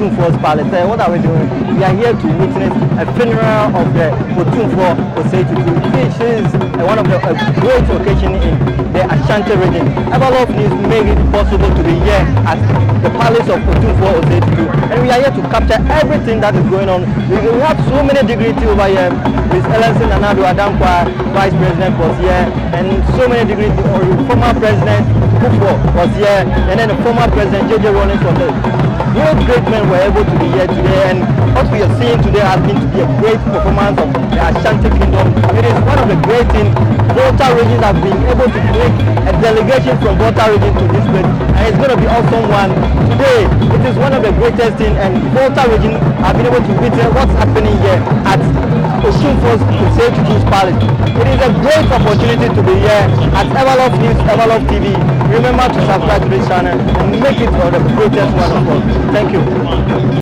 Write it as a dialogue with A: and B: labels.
A: Otunfo's palace. What are we doing? We are here to witness a funeral of the Otunfo Osei Tutu, which is one of the great occasions in the Ashanti region. Everlove News made it possible to be here at the palace of Otunfo Osei Tutu, and we are here to capture everything that is going on. We have so many dignitaries over here. Ms. Ellen Nana-Addo Dankwa, Vice President, was here, and so many dignitaries. Former President Kufuor was here, and then the former President J.J. Rawlings was there. Great men were able to be here today, and what we are seeing today has been to be a great performance of the Ashanti Kingdom. It is one of the great things. Volta regions have been able to bring a delegation from Volta region to this place, and it's going to be awesome one. Today, it is one of the greatest things, and Volta region have been able to witness what's happening here at Otunfo's Osei Tutu's palace. It is a great opportunity to be here at Everlove News, Everlove TV. Remember to subscribe to this channel and make it for the greatest one of all. Thank you.